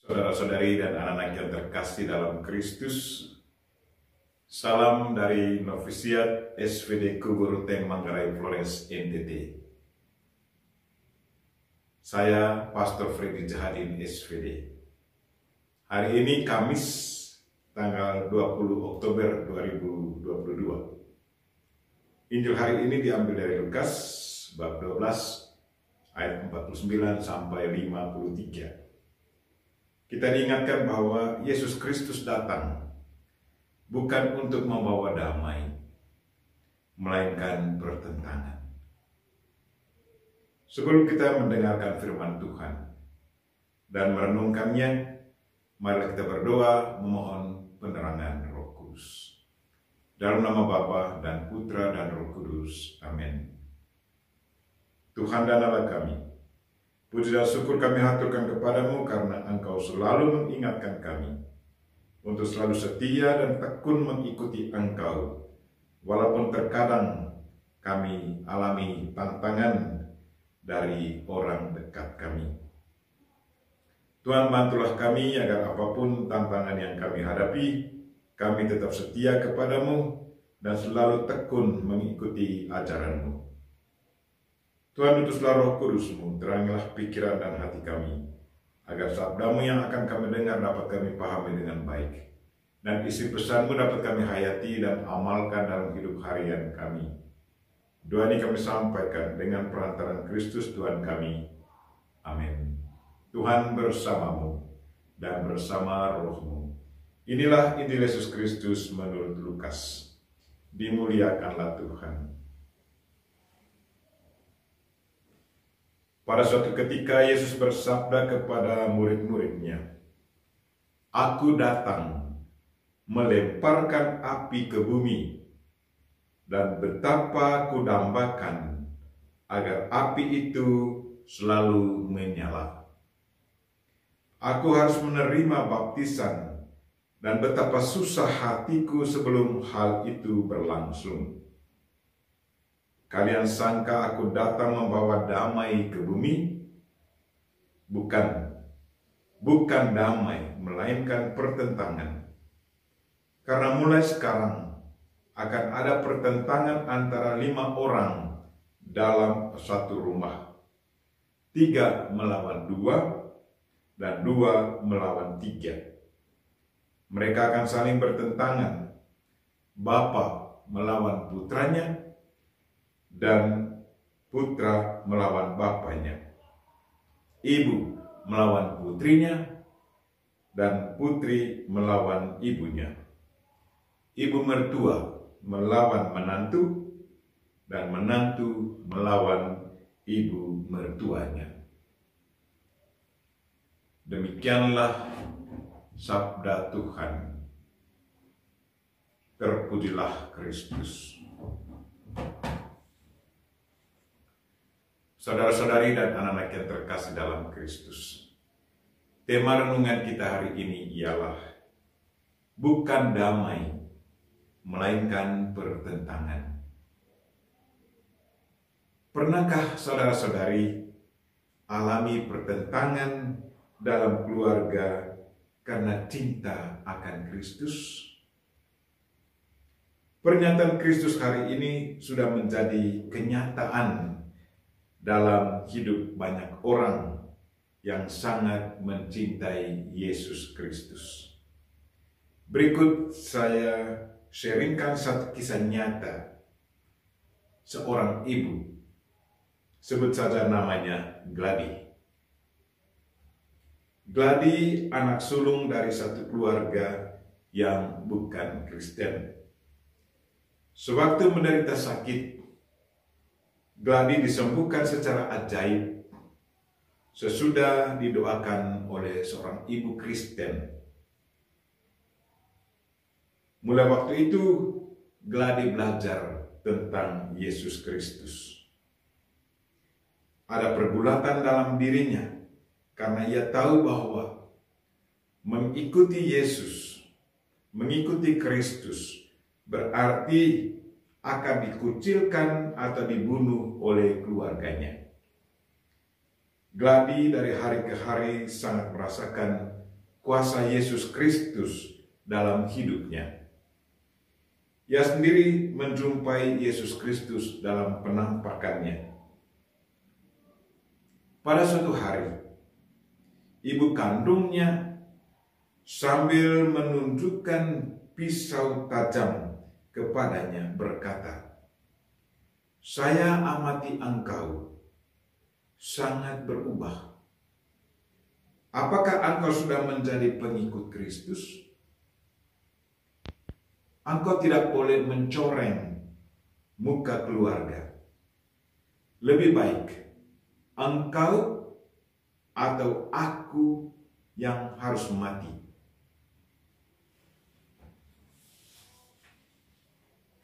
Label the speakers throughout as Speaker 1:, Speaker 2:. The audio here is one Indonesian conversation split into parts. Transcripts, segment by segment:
Speaker 1: Saudara-saudari dan anak-anak yang terkasih dalam Kristus, salam dari Novisiat SVD Kuburuteng Manggarai Flores NTT. Saya Pastor Freddy Jahadin SVD. Hari ini Kamis tanggal 20 Oktober 2022. Injil hari ini diambil dari Lukas bab 12 ayat 49 sampai 53. Kita diingatkan bahwa Yesus Kristus datang bukan untuk membawa damai, melainkan pertentangan. Sebelum kita mendengarkan firman Tuhan dan merenungkannya, mari kita berdoa memohon penerangan Roh Kudus. Dalam nama Bapa dan Putra dan Roh Kudus. Amin. Tuhan dan Allah kami, puji dan syukur kami haturkan kepadamu karena Engkau selalu mengingatkan kami untuk selalu setia dan tekun mengikuti Engkau, walaupun terkadang kami alami tantangan dari orang dekat kami. Tuhan, bantulah kami agar apapun tantangan yang kami hadapi, kami tetap setia kepadamu dan selalu tekun mengikuti ajaran-Mu. Tuhan, utuslah Roh Kudus-Mu, terangilah pikiran dan hati kami, agar sabda-Mu yang akan kami dengar dapat kami pahami dengan baik, dan isi pesan-Mu dapat kami hayati dan amalkan dalam hidup harian kami. Doa ini kami sampaikan dengan perantaraan Kristus Tuhan kami. Amin. Tuhan bersamamu dan bersama roh-Mu. Inilah Injil Yesus Kristus menurut Lukas. Dimuliakanlah Tuhan. Pada suatu ketika Yesus bersabda kepada murid-muridnya, "Aku datang melemparkan api ke bumi, dan betapa kudambakan agar api itu selalu menyala. Aku harus menerima baptisan, dan betapa susah hatiku sebelum hal itu berlangsung. Kalian sangka aku datang membawa damai ke bumi? Bukan damai, melainkan pertentangan. Karena mulai sekarang akan ada pertentangan antara 5 orang dalam satu rumah. 3 melawan 2, dan 2 melawan 3. Mereka akan saling bertentangan. Bapa melawan putranya, dan putra melawan bapaknya. Ibu melawan putrinya, dan putri melawan ibunya. Ibu mertua melawan menantu, dan menantu melawan ibu mertuanya." Demikianlah sabda Tuhan. Terpujilah Kristus. Saudara-saudari dan anak-anak yang terkasih dalam Kristus, tema renungan kita hari ini ialah bukan damai, melainkan pertentangan. Pernahkah saudara-saudari alami pertentangan dalam keluarga karena cinta akan Kristus? Pernyataan Kristus hari ini sudah menjadi kenyataan dalam hidup banyak orang yang sangat mencintai Yesus Kristus. Berikut saya sharingkan satu kisah nyata seorang ibu, sebut saja namanya Gladi. Gladi anak sulung dari satu keluarga yang bukan Kristen. Sewaktu menderita sakit, Gladi disembuhkan secara ajaib sesudah didoakan oleh seorang ibu Kristen. Mulai waktu itu, Gladi belajar tentang Yesus Kristus. Ada pergulatan dalam dirinya karena ia tahu bahwa mengikuti Yesus, mengikuti Kristus, berarti akan dikucilkan atau dibunuh oleh keluarganya. Gladi dari hari ke hari sangat merasakan kuasa Yesus Kristus dalam hidupnya. Ia sendiri menjumpai Yesus Kristus dalam penampakannya. Pada suatu hari, ibu kandungnya sambil menunjukkan pisau tajam kepadanya berkata, "Saya amati engkau sangat berubah. Apakah engkau sudah menjadi pengikut Kristus? Engkau tidak boleh mencoreng muka keluarga. Lebih baik engkau atau aku yang harus mati."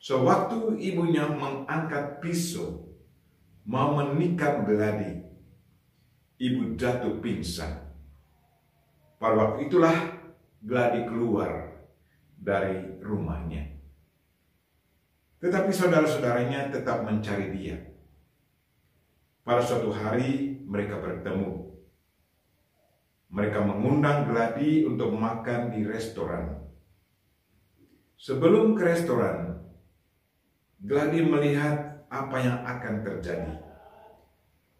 Speaker 1: Sewaktu ibunya mengangkat pisau mau menikam Gladi, ibu jatuh pingsan. Pada waktu itulah Gladi keluar dari rumahnya. Tetapi saudara-saudaranya tetap mencari dia. Pada suatu hari mereka bertemu. Mereka mengundang Gladi untuk makan di restoran. Sebelum ke restoran, Gladi melihat apa yang akan terjadi.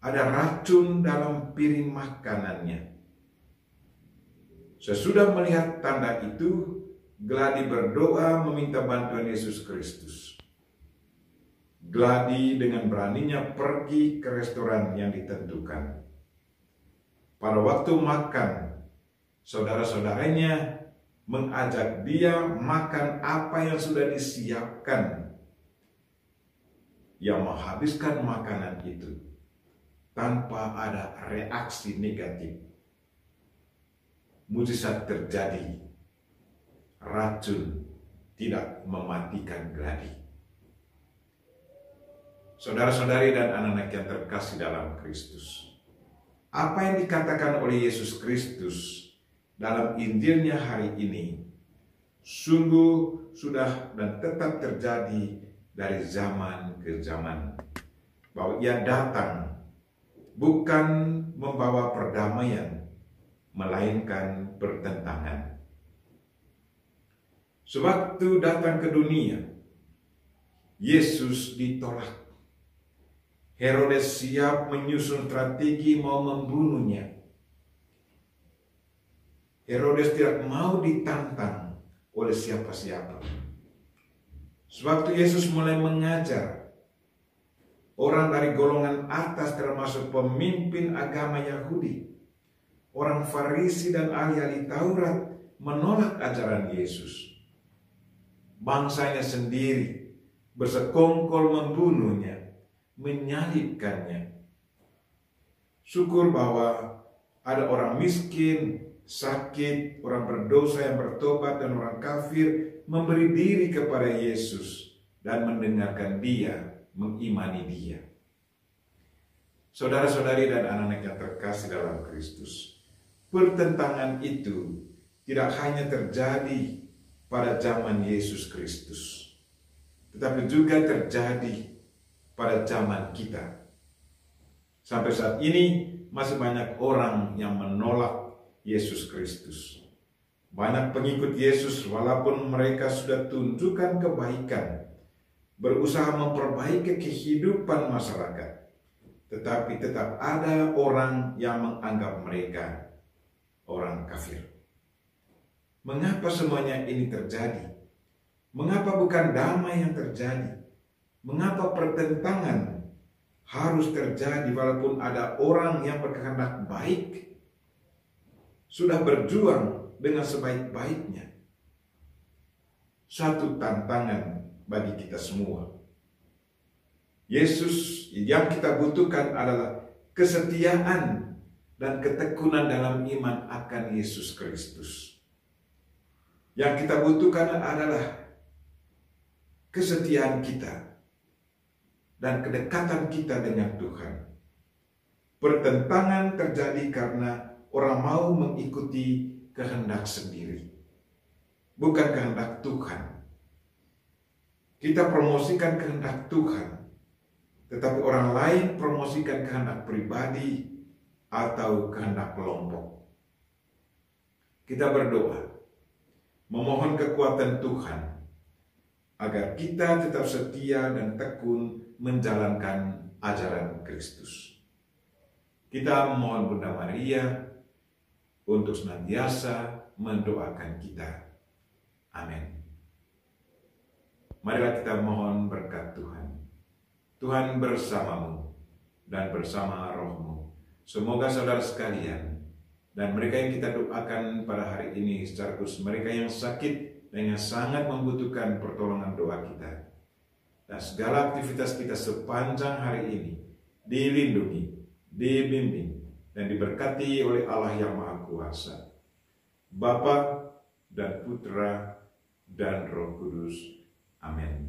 Speaker 1: Ada racun dalam piring makanannya. Sesudah melihat tanda itu, Gladi berdoa meminta bantuan Yesus Kristus. Gladi dengan beraninya pergi ke restoran yang ditentukan. Pada waktu makan, saudara-saudaranya mengajak dia makan apa yang sudah disiapkan. Yang menghabiskan makanan itu tanpa ada reaksi negatif. Mujizat terjadi. Racun tidak mematikan Gladi. Saudara-saudari dan anak-anak yang terkasih dalam Kristus, apa yang dikatakan oleh Yesus Kristus dalam Injilnya hari ini sungguh sudah dan tetap terjadi dari zaman ke zaman. Bahwa ia datang bukan membawa perdamaian, melainkan pertentangan. Sewaktu datang ke dunia, Yesus ditolak. Herodes siap menyusun strategi mau membunuhnya. Herodes tidak mau ditantang oleh siapa-siapa. Sewaktu Yesus mulai mengajar, orang dari golongan atas termasuk pemimpin agama Yahudi, orang Farisi dan ahli-ahli Taurat menolak ajaran Yesus. Bangsanya sendiri bersekongkol membunuhnya, menyalibkannya. Syukur bahwa ada orang miskin, sakit, orang berdosa yang bertobat, dan orang kafir memberi diri kepada Yesus dan mendengarkan dia, mengimani dia. Saudara-saudari dan anak-anak yang terkasih dalam Kristus, pertentangan itu tidak hanya terjadi pada zaman Yesus Kristus, tetapi juga terjadi pada zaman kita. Sampai saat ini masih banyak orang yang menolak Yesus Kristus. Banyak pengikut Yesus walaupun mereka sudah tunjukkan kebaikan, berusaha memperbaiki kehidupan masyarakat, tetapi tetap ada orang yang menganggap mereka orang kafir. Mengapa semuanya ini terjadi? Mengapa bukan damai yang terjadi? Mengapa pertentangan harus terjadi walaupun ada orang yang berkehendak baik, sudah berjuang dengan sebaik-baiknya? Satu tantangan bagi kita semua. Yesus yang kita butuhkan adalah kesetiaan dan ketekunan dalam iman akan Yesus Kristus. Yang kita butuhkan adalah kesetiaan kita dan kedekatan kita dengan Tuhan. Pertentangan terjadi karena orang mau mengikuti kehendak sendiri, bukan kehendak Tuhan. Kita promosikan kehendak Tuhan, tetapi orang lain promosikan kehendak pribadi atau kehendak kelompok. kita berdoa, memohon kekuatan Tuhan, agar kita tetap setia dan tekun menjalankan ajaran Kristus. Kita memohon Bunda Maria untuk senantiasa mendoakan kita. Amin. Marilah kita mohon berkat Tuhan. Tuhan bersamamu dan bersama rohmu. Semoga saudara sekalian dan mereka yang kita doakan pada hari ini secara khusus mereka yang sakit dan yang sangat membutuhkan pertolongan doa kita. Dan segala aktivitas kita sepanjang hari ini dilindungi, dibimbing, dan diberkati oleh Allah yang Maha Kuasa, Bapa dan Putra dan Roh Kudus. Amin.